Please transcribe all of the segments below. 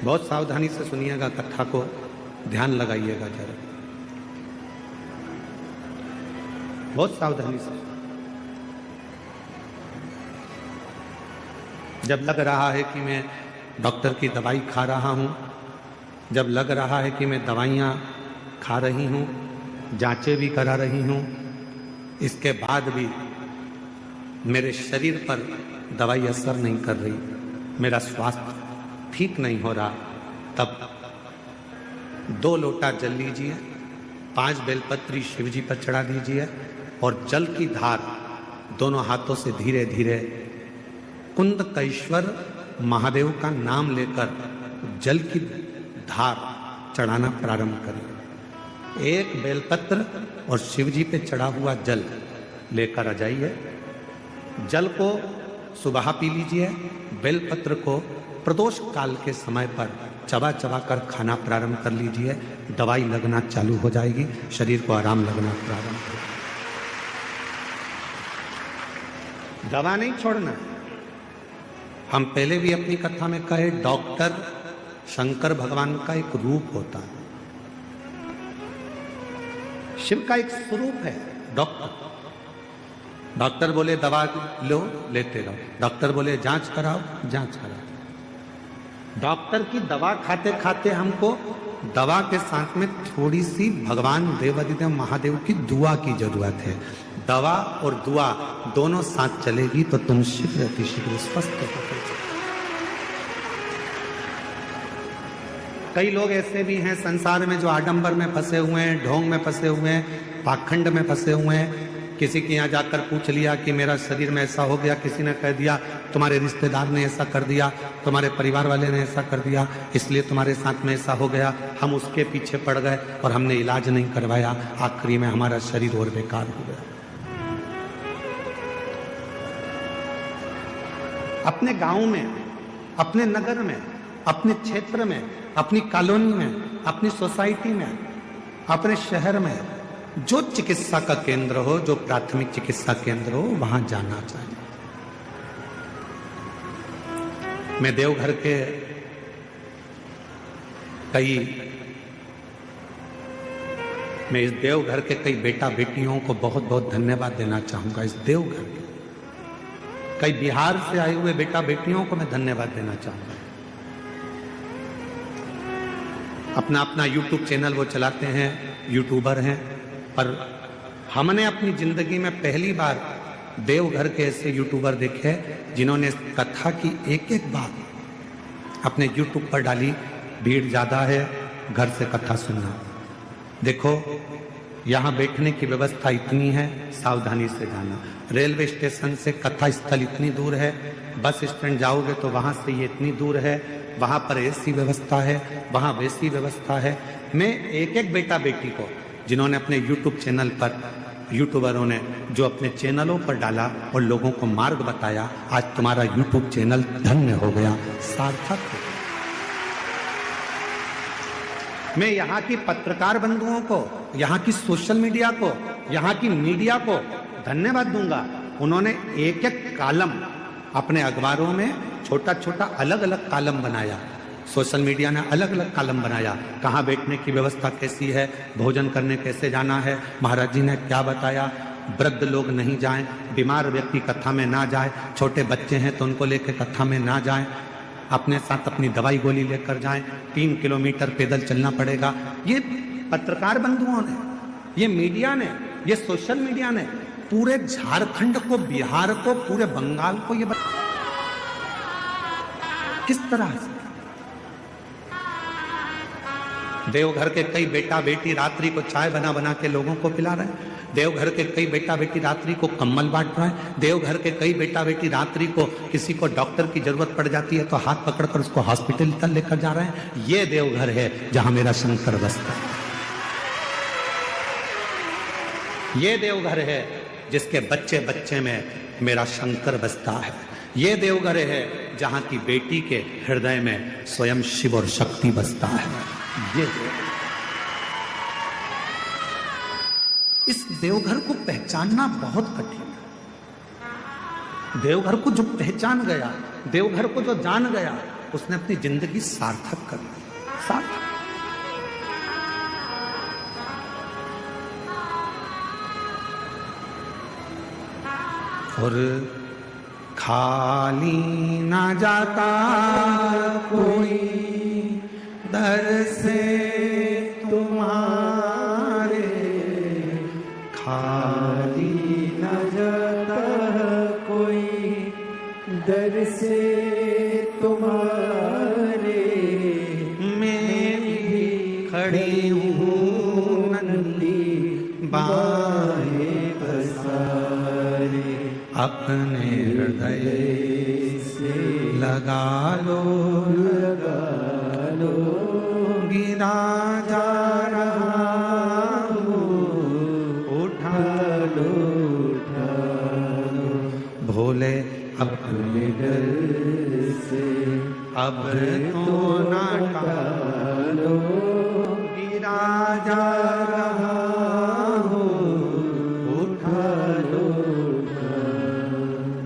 बहुत सावधानी से सुनिएगा कथा को, ध्यान लगाइएगा जरा, बहुत सावधानी से। जब लग रहा है कि मैं डॉक्टर की दवाई खा रहा हूं, जब लग रहा है कि मैं दवाइयां खा रही हूं, जांचें भी करा रही हूं, इसके बाद भी मेरे शरीर पर दवाई असर नहीं कर रही, मेरा स्वास्थ्य ठीक नहीं हो रहा, तब 2 लोटा जल लीजिए, 5 बेलपत्री शिव जी पर चढ़ा दीजिए और जल की धार दोनों हाथों से धीरे धीरे कुंदकेश्वर महादेव का नाम लेकर जल की धार चढ़ाना प्रारंभ करिए। 1 बेलपत्र और शिव जी पे चढ़ा हुआ जल लेकर आ जाइए। जल को सुबह पी लीजिए, बेलपत्र को प्रदोष काल के समय पर चबा चबा कर खाना प्रारंभ कर लीजिए। दवाई लगना चालू हो जाएगी, शरीर को आराम लगना प्रारंभ हो। दवा नहीं छोड़ना। हम पहले भी अपनी कथा में कहे, डॉक्टर शंकर भगवान का एक रूप होता है, शिव का एक स्वरूप है डॉक्टर। डॉक्टर बोले दवा लो, लेते रहो, डॉक्टर बोले जांच कराओ, जांच कराओ। डॉक्टर की दवा खाते खाते हमको दवा के साथ में थोड़ी सी भगवान देवादिदेव महादेव की दुआ की जरूरत है। दवा और दुआ दोनों साथ चलेगी तो तुम शीघ्र अतिशीघ्र स्वस्थ हो। कई लोग ऐसे भी हैं संसार में जो आडंबर में फंसे हुए हैं, ढोंग में फंसे हुए हैं, पाखंड में फंसे हुए हैं। किसी के यहाँ जाकर पूछ लिया कि मेरा शरीर में ऐसा हो गया, किसी ने कह दिया तुम्हारे रिश्तेदार ने ऐसा कर दिया, तुम्हारे परिवार वाले ने ऐसा कर दिया, इसलिए तुम्हारे साथ में ऐसा हो गया। हम उसके पीछे पड़ गए और हमने इलाज नहीं करवाया, आखिरी में हमारा शरीर और बेकार हो गया। अपने गांव में, अपने नगर में, अपने क्षेत्र में, अपनी कॉलोनी में, अपनी सोसाइटी में, अपने शहर में जो चिकित्सा का केंद्र हो, जो प्राथमिक चिकित्सा केंद्र हो, वहां जाना चाहिए। मैं देवघर के इस देवघर के कई बेटा बेटियों को बहुत बहुत धन्यवाद देना चाहूंगा। इस देवघर के कई बिहार से आए हुए बेटा बेटियों को मैं धन्यवाद देना चाहूंगा। अपना अपना यूट्यूब चैनल वो चलाते हैं, यूट्यूबर हैं, पर हमने अपनी जिंदगी में पहली बार देवघर के ऐसे यूट्यूबर देखे जिन्होंने कथा की एक एक बात अपने यूट्यूब पर डाली। भीड़ ज्यादा है, घर से कथा सुनना। देखो यहाँ बैठने की व्यवस्था इतनी है, सावधानी से जाना। रेलवे स्टेशन से कथा स्थल इतनी दूर है, बस स्टैंड जाओगे तो वहां से ये इतनी दूर है, वहां पर ऐसी व्यवस्था है, वहां वैसी व्यवस्था है। मैं एक एक बेटा बेटी को जिन्होंने अपने YouTube चैनल पर, यूट्यूबरों ने जो अपने चैनलों पर डाला और लोगों को मार्ग बताया, आज तुम्हारा YouTube चैनल धन्य हो गया, सार्थक हो गया। मैं यहाँ की पत्रकार बंधुओं को, यहाँ की सोशल मीडिया को, यहाँ की मीडिया को धन्यवाद दूंगा। उन्होंने एक एक कॉलम अपने अखबारों में छोटा छोटा अलग अलग कॉलम बनाया। सोशल मीडिया ने अलग अलग कॉलम बनाया, कहाँ बैठने की व्यवस्था कैसी है, भोजन करने कैसे जाना है, महाराज जी ने क्या बताया, वृद्ध लोग नहीं जाएं, बीमार व्यक्ति कथा में ना जाए, छोटे बच्चे हैं तो उनको लेकर कथा में ना जाएं, अपने साथ अपनी दवाई गोली लेकर जाएं, 3 किलोमीटर पैदल चलना पड़ेगा। ये पत्रकार बंधुओं ने, ये मीडिया ने, ये सोशल मीडिया ने पूरे झारखंड को, बिहार को, पूरे बंगाल को ये किस तरह से देवघर के कई बेटा बेटी रात्रि को चाय बना बना के लोगों को पिला रहे हैं। देवघर के कई बेटा बेटी रात्रि को कंबल बांट रहे हैं। देवघर के कई बेटा बेटी रात्रि को किसी को डॉक्टर की जरूरत पड़ जाती है तो हाथ पकड़कर उसको हॉस्पिटल तक लेकर जा रहे हैं। ये देवघर है जहां मेरा शंकर बसता है। ये देवघर है जिसके बच्चे बच्चे में मेरा शंकर बसता है। ये देवघर है जहां की बेटी के हृदय में स्वयं शिव और शक्ति बसता है। ये इस देवघर को पहचानना बहुत कठिन है। देवघर को जो पहचान गया, देवघर को जो जान गया, उसने अपनी जिंदगी सार्थक कर दी। सार्थक। और खाली ना जाता कोई दर से तुम्हारे, खाली न जाता कोई दर से तुम्हारे, मैं भी खड़ी हूँ नंदी बाहें पसारे, अपने हृदय से लगा लो गिरा जा रहा हूँ, उठा लो भोले अपने डर से अब तो ना टालो, गिरा जा रहा हूँ, उठा लो।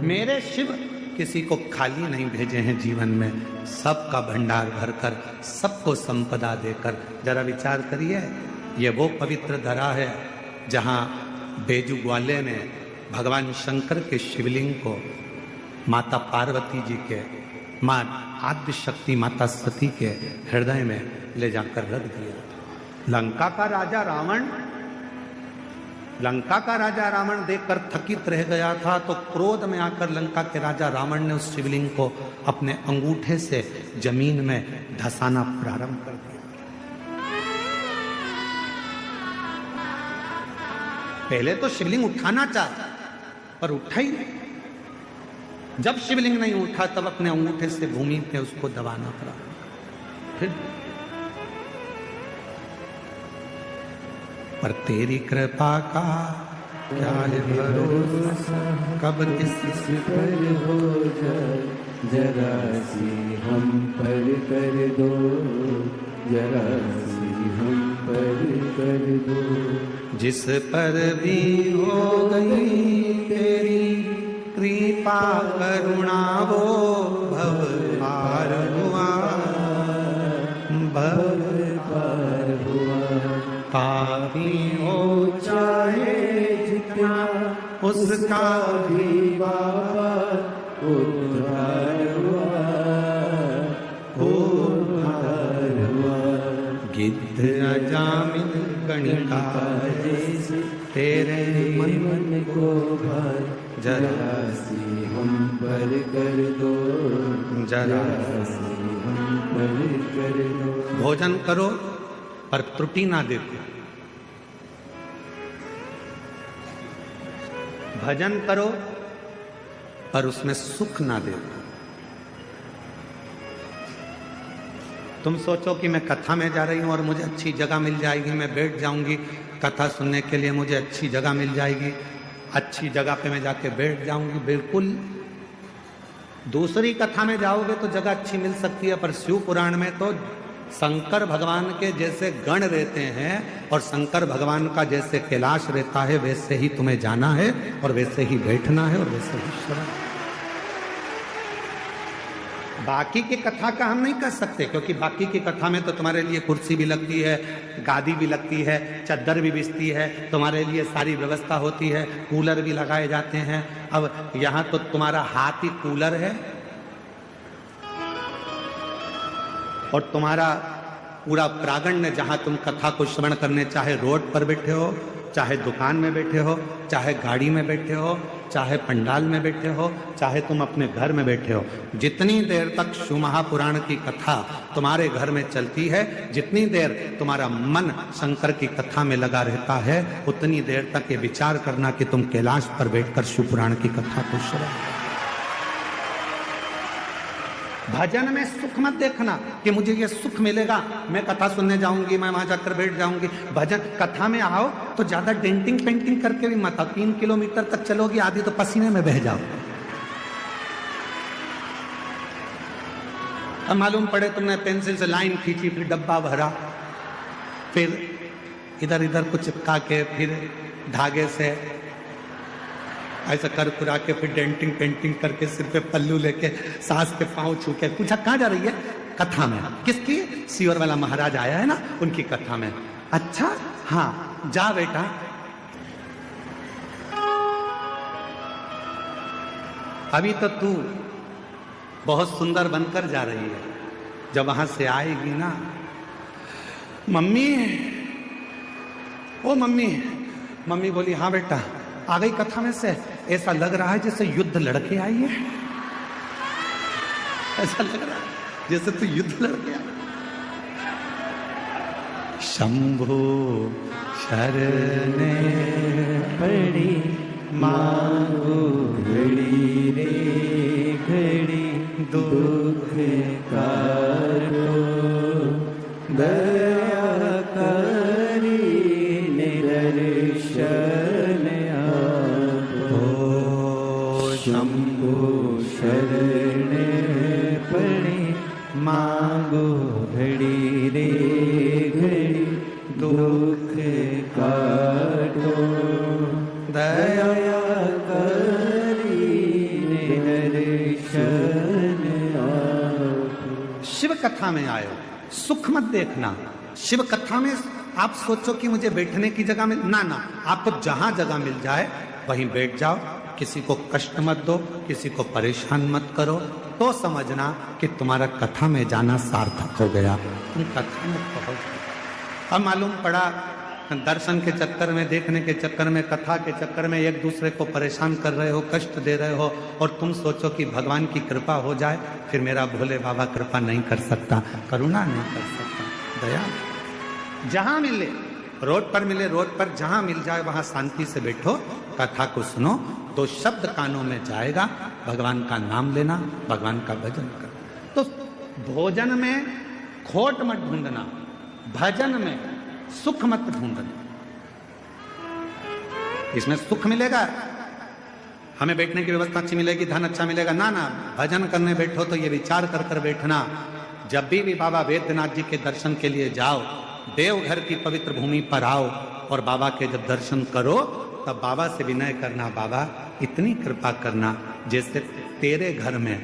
मेरे शिव किसी को खाली नहीं भेजे हैं जीवन में, सबका भंडार भरकर, सबको संपदा देकर। जरा विचार करिए, ये वो पवित्र धरा है जहाँ बेजू ग्वाले ने भगवान शंकर के शिवलिंग को माता पार्वती जी के, माँ आद्य शक्ति माता सती के हृदय में ले जाकर रख दिया। लंका का राजा रावण देखकर थकित रह गया था, तो क्रोध में आकर लंका के राजा रावण ने उस शिवलिंग को अपने अंगूठे से जमीन में धंसाना प्रारंभ कर दिया। पहले तो शिवलिंग उठाना चाहा पर उठा ही नहीं। जब शिवलिंग नहीं उठा तब अपने अंगूठे से भूमि पे उसको दबाना पड़ा। फिर पर तेरी कृपा का क्या है भरोसा, कब किस पर हो जाए, जरा सी हम पर कर दो, जरा सी हम पर कर दो। जिस पर भी हो गई तेरी कृपा करुणा, वो भव पार हुआ, भव पार हुआ। पापी हो चाहे जितना, उसका भी बाबा उद्धार हुआ, उद्धार हुआ। गिद्ध अजामिन गणिका जैसे तेरे मन को भर, जरा सी हम पर कर दो, जरा सी हम पर कर दो। भोजन करो पर त्रुटि ना देखो, भजन करो पर उसमें सुख ना देखो। तुम सोचो कि मैं कथा में जा रही हूं और मुझे अच्छी जगह मिल जाएगी, मैं बैठ जाऊंगी कथा सुनने के लिए, मुझे अच्छी जगह मिल जाएगी, अच्छी जगह पे मैं जाके बैठ जाऊंगी। बिल्कुल दूसरी कथा में जाओगे तो जगह अच्छी मिल सकती है, पर शिव पुराण में तो शंकर भगवान के जैसे गण रहते हैं और शंकर भगवान का जैसे कैलाश रहता है, वैसे ही तुम्हें जाना है और वैसे ही बैठना है और वैसे ही श्रवण। बाकी की कथा का हम नहीं कर सकते, क्योंकि बाकी की कथा में तो तुम्हारे लिए कुर्सी भी लगती है, गादी भी लगती है, चद्दर भी बिछती है, तुम्हारे लिए सारी व्यवस्था होती है, कूलर भी लगाए जाते हैं। अब यहाँ तो तुम्हारा हाथ ही कूलर है और तुम्हारा पूरा प्रांगण, जहां तुम कथा को श्रवण करने, चाहे रोड पर बैठे हो, चाहे दुकान में बैठे हो, चाहे गाड़ी में बैठे हो, चाहे पंडाल में बैठे हो, चाहे तुम अपने घर में बैठे हो, जितनी देर तक शिव महापुराण की कथा तुम्हारे घर में चलती है, जितनी देर तुम्हारा मन शंकर की कथा में लगा रहता है, उतनी देर तक ये विचार करना कि तुम कैलाश पर बैठकर शिव पुराण की कथा को श्रवण। भजन में सुख मत देखना कि मुझे ये सुख मिलेगा, मैं कथा सुनने जाऊंगी, मैं वहां जाकर बैठ जाऊंगी। भजन कथा में आओ तो ज्यादा डेंटिंग पेंटिंग करके भी मत आओ, 3 किलोमीटर तक चलोगी, आधी तो पसीने में बह जाओ। अब मालूम पड़े तुमने पेंसिल से लाइन खींची, फिर डब्बा भरा, फिर इधर इधर कुछ चिपका के, फिर धागे से, ऐसा कर कुरा के फिर डेंटिंग पेंटिंग करके सिर पे पल्लू लेके सास के पांव छू के पूछा कहाँ जा रही है? कथा में। किसकी? सीवर वाला महाराज आया है ना, उनकी कथा में। अच्छा हाँ जा बेटा। अभी तो तू बहुत सुंदर बनकर जा रही है, जब वहां से आएगी ना, मम्मी ओ मम्मी। मम्मी बोली हाँ बेटा। आ गई कथा में से, ऐसा लग रहा है जैसे युद्ध लड़के आई है, ऐसा लग रहा है जैसे तू युद्ध लड़के आई। शंभो शरणे पड़ी मांगो घड़ी रे घड़ी दुख काटो दया करी निदर्शन आपो। शंभो शरण पड़े मांगो घड़ी रे घड़ी दुख काटो दया करी निदर्शन आपो। शिव कथा में आयो, सुख मत देखना। शिव कथा में आप सोचो कि मुझे बैठने की जगह मिल, ना ना, आपको जहां जगह मिल जाए वहीं बैठ जाओ। किसी को कष्ट मत दो, किसी को परेशान मत करो, तो समझना कि तुम्हारा कथा में जाना सार्थक हो गया, तुम कथा में पहुंच गए। अब मालूम पड़ा दर्शन के चक्कर में, देखने के चक्कर में, कथा के चक्कर में एक दूसरे को परेशान कर रहे हो, कष्ट दे रहे हो, और तुम सोचो कि भगवान की कृपा हो जाए, फिर मेरा भोले बाबा कृपा नहीं कर सकता, करुणा नहीं कर सकता, दया। जहां मिले, रोड पर मिले, रोड पर जहां मिल जाए वहां शांति से बैठो, कथा को सुनो, दो शब्द कानों में जाएगा, भगवान का नाम लेना, भगवान का भजन करना। तो भोजन में खोट मत ढूंढना, भजन में सुख मत ढूंढना। इसमें सुख मिलेगा, हमें बैठने की व्यवस्था अच्छी मिलेगी, धन अच्छा मिलेगा, ना ना, भजन करने बैठो तो ये विचार कर कर बैठना, जब भी बाबा वैद्यनाथ जी के दर्शन के लिए जाओ, देवघर की पवित्र भूमि पर आओ और बाबा के जब दर्शन करो तब बाबा से विनय करना, बाबा इतनी कृपा करना जैसे तेरे घर में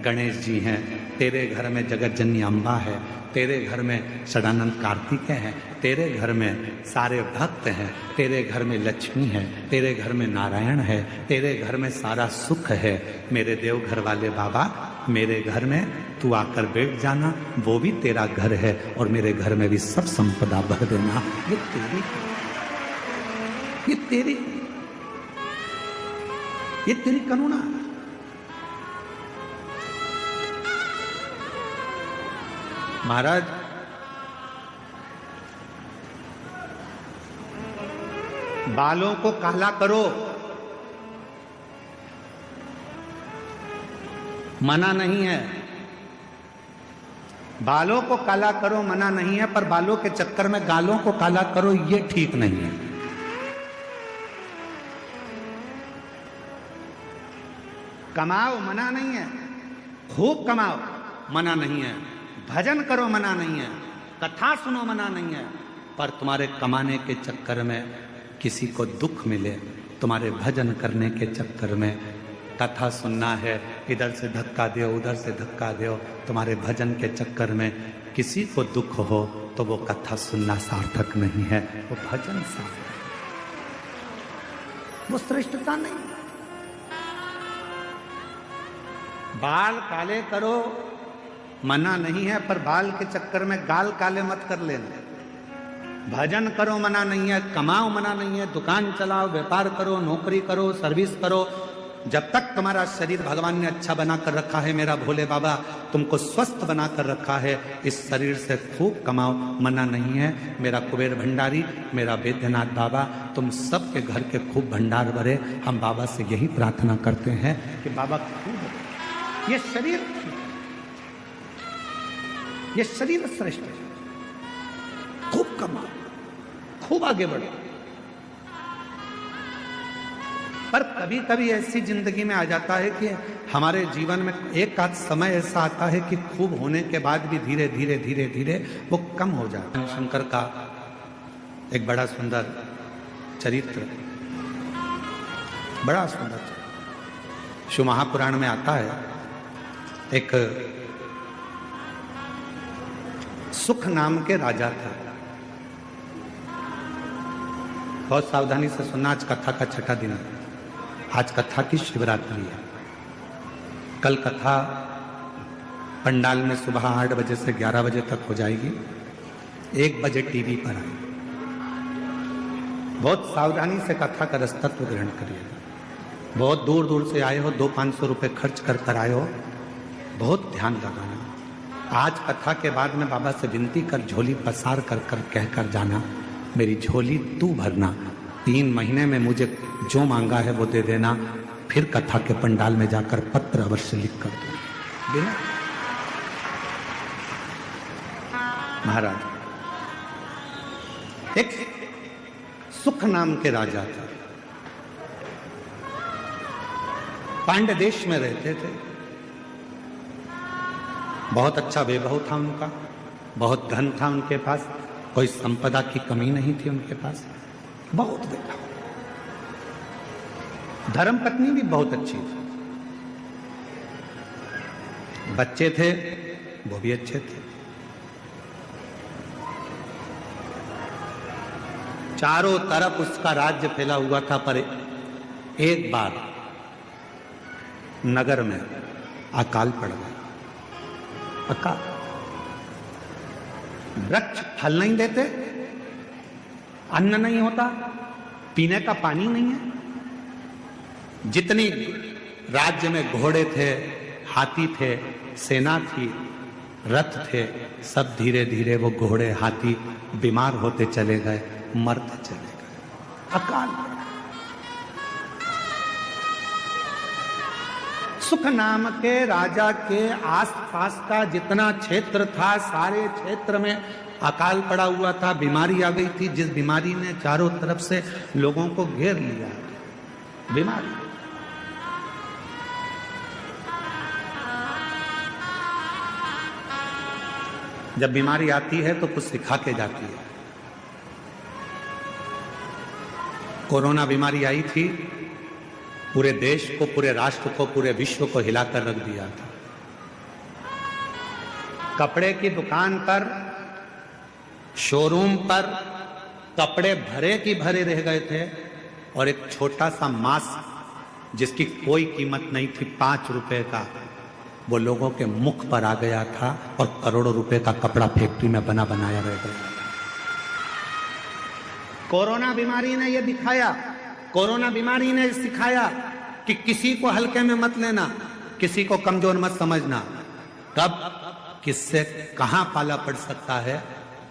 गणेश जी हैं, तेरे घर में जगत जननी अम्बा है, तेरे घर में सदानंद कार्तिकेय है, तेरे घर में सारे भक्त हैं, तेरे घर में लक्ष्मी है, तेरे घर में नारायण है, तेरे घर में सारा सुख है। मेरे देवघर वाले बाबा, मेरे घर में तू आकर बैठ जाना, वो भी तेरा घर है, और मेरे घर में भी सब संपदा भर देना। ये तेरी, ये तेरी, ये तेरी करुणा। महाराज बालों को काला करो, मना नहीं है, बालों को काला करो मना नहीं है, पर बालों के चक्कर में गालों को काला करो ये ठीक नहीं है। कमाओ मना नहीं है, खूब कमाओ मना नहीं है, भजन करो मना नहीं है, कथा सुनो मना नहीं है, पर तुम्हारे कमाने के चक्कर में किसी को दुख मिले, तुम्हारे भजन करने के चक्कर में, कथा सुनना है, इधर से धक्का दो उधर से धक्का दो, तुम्हारे भजन के चक्कर में किसी को दुख हो तो वो कथा सुनना सार्थक नहीं है, वो भजन सार्थक, वो श्रेष्ठता नहीं। बाल काले करो मना नहीं है, पर बाल के चक्कर में गाल काले मत कर लेना। भजन करो मना नहीं है, कमाओ मना नहीं है, दुकान चलाओ, व्यापार करो, नौकरी करो, सर्विस करो, जब तक तुम्हारा शरीर भगवान ने अच्छा बना कर रखा है, मेरा भोले बाबा तुमको स्वस्थ बना कर रखा है, इस शरीर से खूब कमाओ मना नहीं है। मेरा कुबेर भंडारी, मेरा वैद्यनाथ बाबा, तुम सबके घर के खूब भंडार भरे। हम बाबा से यही प्रार्थना करते हैं कि बाबा खूब, ये शरीर, ये शरीर श्रेष्ठ है, खूब कमाओ, खूब आगे बढ़ो। पर कभी कभी ऐसी जिंदगी में आ जाता है कि हमारे जीवन में एक आध समय ऐसा आता है कि खूब होने के बाद भी धीरे धीरे धीरे धीरे वो कम हो जाता है। शंकर का एक बड़ा सुंदर चरित्र, बड़ा सुंदर चरित्र। शिव महापुराण में आता है, एक सुख नाम के राजा थे। बहुत सावधानी से सुनना, आज कथा का छठा दिन है। आज कथा की शिवरात्रि है। कल कथा पंडाल में सुबह 8 बजे से 11 बजे तक हो जाएगी। 1 बजे टीवी पर आएगी। बहुत सावधानी से कथा का रसतत्व ग्रहण करिए। बहुत दूर दूर से आए हो, 200-500 रुपए खर्च कर आए हो, बहुत ध्यान लगाना। आज कथा के बाद में बाबा से विनती कर, झोली पसार कर कहकर जाना, मेरी झोली तू भरना, 3 महीने में मुझे जो मांगा है वो दे देना, फिर कथा के पंडाल में जाकर पत्र अवश्य लिख कर देना। महाराज, एक सुख नाम के राजा थे, पांड्य देश में रहते थे। बहुत अच्छा वैभव था उनका, बहुत धन था उनके पास, कोई संपदा की कमी नहीं थी उनके पास, बहुत वैभव। धर्मपत्नी भी बहुत अच्छी थी, बच्चे थे वो भी अच्छे थे। चारों तरफ उसका राज्य फैला हुआ था। पर एक बार नगर में अकाल पड़ गया। अकाल, वृक्ष फल नहीं देते, अन्न नहीं होता, पीने का पानी नहीं है। जितनी राज्य में घोड़े थे, हाथी थे, सेना थी, रथ थे, सब धीरे धीरे वो घोड़े हाथी बीमार होते चले गए, मरते चले गए। अकाल। सुख नाम के राजा के आसपास का जितना क्षेत्र था, सारे क्षेत्र में अकाल पड़ा हुआ था, बीमारी आ गई थी, जिस बीमारी ने चारों तरफ से लोगों को घेर लिया। बीमारी, जब बीमारी आती है तो कुछ सिखा के जाती है। कोरोना बीमारी आई थी, पूरे देश को, पूरे राष्ट्र को, पूरे विश्व को हिलाकर रख दिया था। कपड़े की दुकान पर, शोरूम पर कपड़े भरे की भरे रह गए थे, और एक छोटा सा मास्क जिसकी कोई कीमत नहीं थी, 5 रुपए का, वो लोगों के मुख पर आ गया था, और करोड़ों रुपए का कपड़ा फैक्ट्री में बना बनाया रह गया। कोरोना बीमारी ने यह दिखाया, कोरोना बीमारी ने सिखाया कि किसी को हल्के में मत लेना, किसी को कमजोर मत समझना। कब किससे कहां पाला पड़ सकता है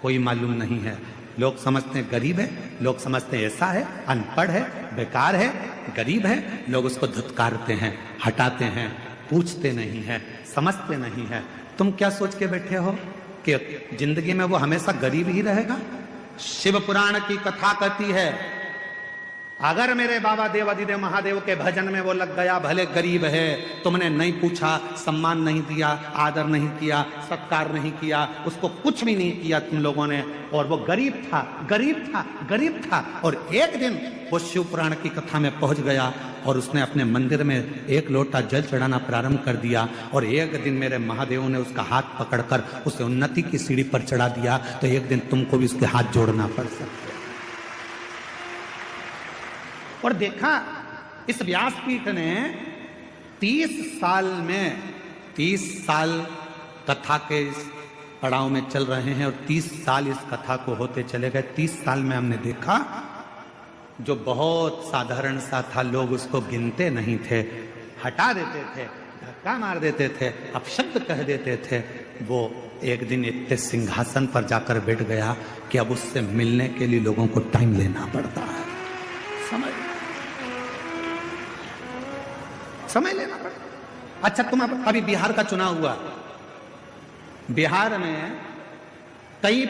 कोई मालूम नहीं है। लोग समझते हैं गरीब है, लोग समझते हैं ऐसा है, अनपढ़ है, बेकार है, गरीब है, लोग उसको धुतकारते हैं, हटाते हैं, पूछते नहीं है, समझते नहीं है। तुम क्या सोच के बैठे हो कि जिंदगी में वो हमेशा गरीब ही रहेगा? शिव पुराण की कथा कहती है, अगर मेरे बाबा देवाधिदेव महादेव के भजन में वो लग गया, भले गरीब है, तुमने नहीं पूछा, सम्मान नहीं दिया, आदर नहीं किया, सत्कार नहीं किया, उसको कुछ भी नहीं किया तुम लोगों ने, और वो गरीब था, गरीब था, गरीब था, और एक दिन वो शिव पुराण की कथा में पहुंच गया, और उसने अपने मंदिर में 1 लोटा जल चढ़ाना प्रारंभ कर दिया, और एक दिन मेरे महादेव ने उसका हाथ पकड़कर उसे उन्नति की सीढ़ी पर चढ़ा दिया। तो एक दिन तुमको भी उसके हाथ जोड़ना पड़ सकता है। और देखा, इस व्यासपीठ ने 30 साल में, 30 साल कथा के इस पड़ाव में चल रहे हैं, और 30 साल इस कथा को होते चले गए। 30 साल में हमने देखा, जो बहुत साधारण सा था, लोग उसको गिनते नहीं थे, हटा देते थे, धक्का मार देते थे, अपशब्द कह देते थे, वो एक दिन इतने सिंहासन पर जाकर बैठ गया कि अब उससे मिलने के लिए लोगों को टाइम लेना पड़ता है। समय लेना पड़ता। अच्छा, तुम अभी बिहार का चुनाव हुआ, बिहार में कई